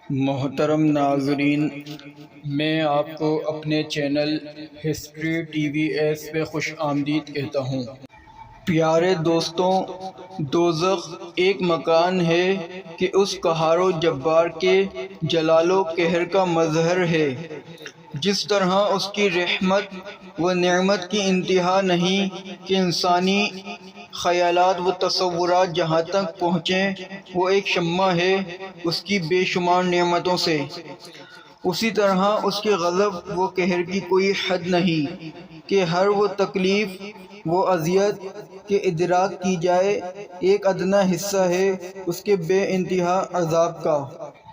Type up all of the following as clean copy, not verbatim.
محترم ناظرین، میں آپ کو اپنے channel history T V S پہ خوش آمدید کہتا ہوں۔ پیارے دوستوں، دوزخ ایک مکان ہے کہ اس قہار و جبار کے جلال و قہر کا مظہر ہے۔ جس طرح اس کی رحمت و نعمت کی انتہا نہیں کہ انسانی خیالات و تصورات جہاں تک پہنچیں وہ ایک شمع ہے اس کی بے شمار نعمتوں سے، اسی طرح اس کے غضب و قہر کی کوئی حد نہیں کہ ہر وہ تکلیف و اذیت کے ادراک کی جائے ایک ادنا حصہ ہے اس کے بے انتہا عذاب کا۔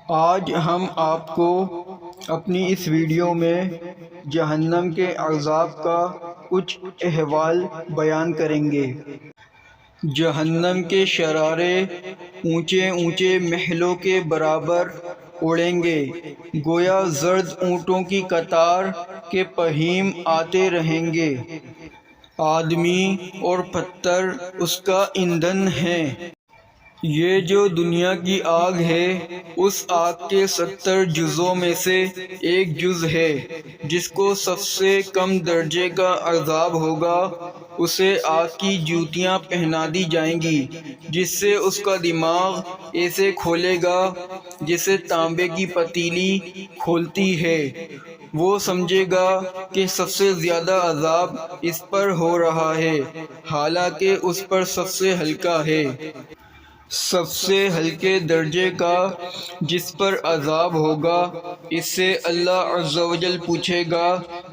آج ہم آپ کو اپنی اس ویڈیو میں جہنم کے عذاب کا کچھ احوال بیان کریں گے۔ جہنم کے شرارے اونچے اونچے محلوں کے برابر اڑیں گے، گویا زرد اونٹوں کی قطار کے پہیم آتے رہیں گے۔ آدمی اور پتھر اس کا ایندھن ہیں۔ یہ جو دنیا کی آگ ہے اس آگ کے 70 جزوں میں سے ایک جز ہے۔ جس کو سب سے کم درجے کا عذاب ہوگا اسے آگ کی جوتیاں پہنا دی جائیں گی، جس سے اس کا دماغ ایسے کھولے گا جیسے تانبے کی پتیلی کھولتی ہے۔ وہ سمجھے گا کہ سب سے زیادہ عذاب اس پر ہو رہا ہے، حالانکہ اس پر سب سے ہلکا ہے۔ سب سے ہلکے درجے کا جس پر عذاب ہوگا اس سے اللہ عز و جل پوچھے گا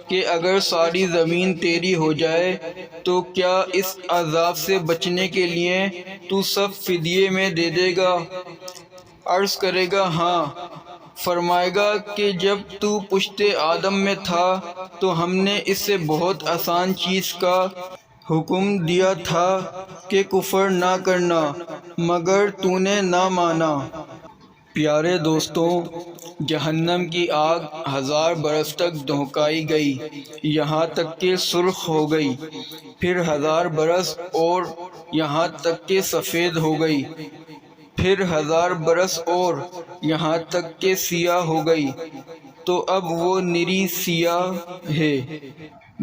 کہ اگر ساری زمین تیری ہو جائے تو کیا اس عذاب سے بچنے کے لیے تو سب فدیے میں دے دے گا؟ عرض کرے گا ہاں۔ فرمائے گا کہ جب تو پشت آدم میں تھا تو ہم نے اس سے بہت آسان چیز کا حکم دیا تھا کہ کفر نہ کرنا، مگر تو نے نہ مانا۔ پیارے دوستوں، جہنم کی آگ 1000 برس تک دھونکائی گئی، یہاں تک کہ سرخ ہو گئی، پھر 1000 برس اور یہاں تک کہ سفید ہو گئی، پھر 1000 برس اور یہاں تک کہ سیاہ ہو گئی، تو اب وہ نری سیاہ ہے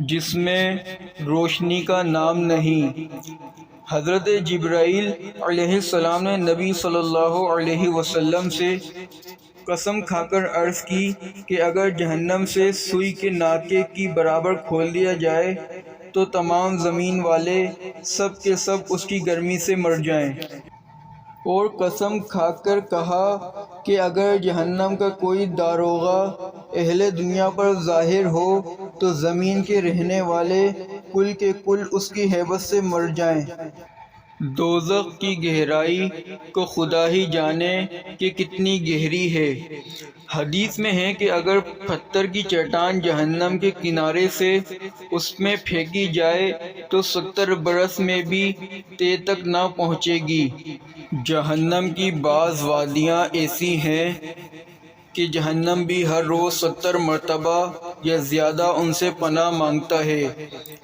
جس میں روشنی کا نام نہیں۔ حضرت جبرائیل علیہ السلام نے نبی صلی اللہ علیہ وسلم سے قسم کھا کر عرض کی کہ اگر جہنم سے سوئی کے ناکے کی برابر کھول دیا جائے تو تمام زمین والے سب کے سب اس کی گرمی سے مر جائیں۔ اور قسم کھا کر کہا کہ اگر جہنم کا کوئی داروغہ اہل دنیا پر ظاہر ہو تو زمین کے رہنے والے کل کے کل اس کی ہیبت سے مر جائیں۔ دوزخ کی گہرائی کو خدا ہی جانے کہ کتنی گہری ہے۔ حدیث میں ہے کہ اگر پتھر کی چٹان جہنم کے کنارے سے اس میں پھینکی جائے تو 70 برس میں بھی تہ تک نہ پہنچے گی۔ جہنم کی بعض وادیاں ایسی ہیں کہ جہنم بھی ہر روز 70 مرتبہ یا زیادہ ان سے پناہ مانگتا ہے۔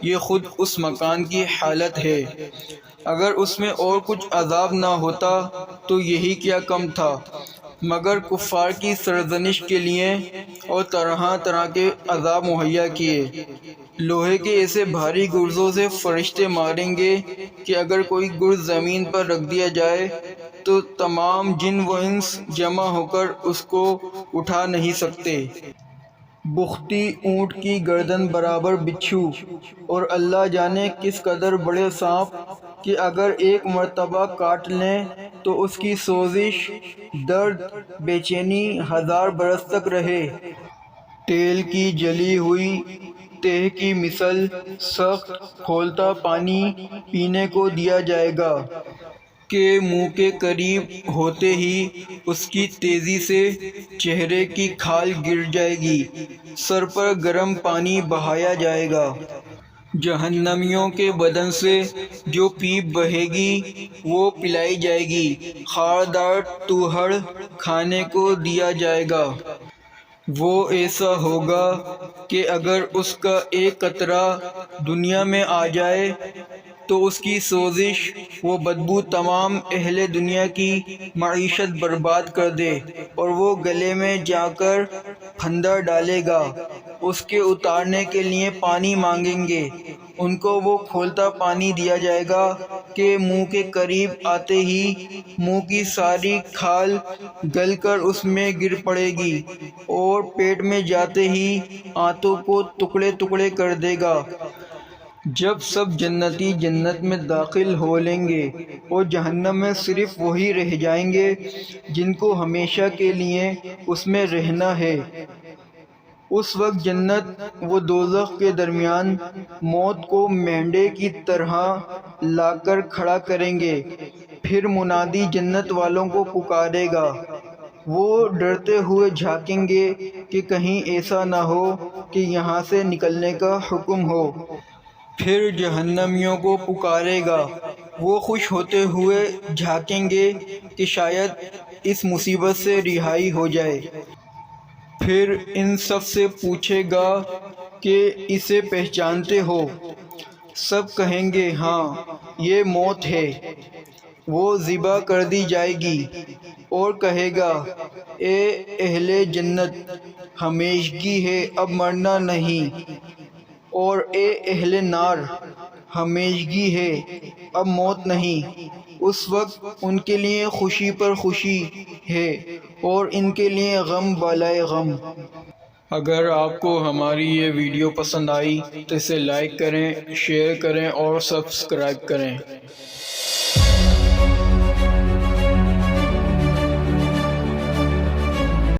یہ خود اس مکان کی حالت ہے۔ اگر اس میں اور کچھ عذاب نہ ہوتا تو یہی کیا کم تھا، مگر کفار کی سرزنش کے لیے اور طرح طرح کے عذاب مہیا کیے۔ لوہے کے ایسے بھاری گرزوں سے فرشتے ماریں گے کہ اگر کوئی گرز زمین پر رکھ دیا جائے تو تمام جن و انس جمع ہو کر اس کو اٹھا نہیں سکتے۔ بختی اونٹ کی گردن برابر بچھو اور اللہ جانے کس قدر بڑے سانپ کہ اگر ایک مرتبہ کاٹ لیں تو اس کی سوزش، درد، بے چینی 1000 برس تک رہے۔ تیل کی جلی ہوئی تہ کی مثل سخت کھولتا پانی پینے کو دیا جائے گا کہ منہ کے قریب ہوتے ہی اس کی تیزی سے چہرے کی کھال گر جائے گی، سر پر گرم پانی بہایا جائے گا۔ جہنمیوں کے بدن سے جو پیپ بہے گی وہ پلائی جائے گی، خاردار توہڑ کھانے کو دیا جائے گا۔ وہ ایسا ہوگا کہ اگر اس کا ایک قطرہ دنیا میں آ جائے تو اس کی سوزش وہ بدبو تمام اہل دنیا کی معیشت برباد کر دے اور وہ گلے میں جا کر پھندا ڈالے گا۔ اس کے اتارنے کے لیے پانی مانگیں گے، ان کو وہ کھولتا پانی دیا جائے گا کہ منہ کے قریب آتے ہی منہ کی ساری کھال گل کر اس میں گر پڑے گی اور پیٹ میں جاتے ہی آنتوں کو ٹکڑے ٹکڑے کر دے گا۔ جب سب جنتی جنت میں داخل ہو لیں گے اور جہنم میں صرف وہی رہ جائیں گے جن کو ہمیشہ کے لیے اس میں رہنا ہے۔ اس وقت جنت و دوزخ کے درمیان موت کو مینڈے کی طرح لا کر کھڑا کریں گے۔ پھر منادی جنت والوں کو پکارے گا، وہ ڈرتے ہوئے جھانکیں گے کہ کہیں ایسا نہ ہو کہ یہاں سے نکلنے کا حکم ہو۔ پھر جہنمیوں کو پکارے گا، وہ خوش ہوتے ہوئے جھانکیں گے کہ شاید اس مصیبت سے رہائی ہو جائے۔ پھر ان سب سے پوچھے گا کہ اسے پہچانتے ہو؟ سب کہیں گے ہاں، یہ موت ہے۔ وہ ذبح کر دی جائے گی اور کہے گا، اے اہل جنت، ہمیشگی ہے، اب مرنا نہیں، اور اے اہل نار، ہمیشگی ہے، اب موت نہیں۔ اس وقت ان کے لیے خوشی پر خوشی ہے اور ان کے لیے غم بالائے غم۔ اگر آپ کو ہماری یہ ویڈیو پسند آئی تو اسے لائک کریں، شیئر کریں اور سبسکرائب کریں۔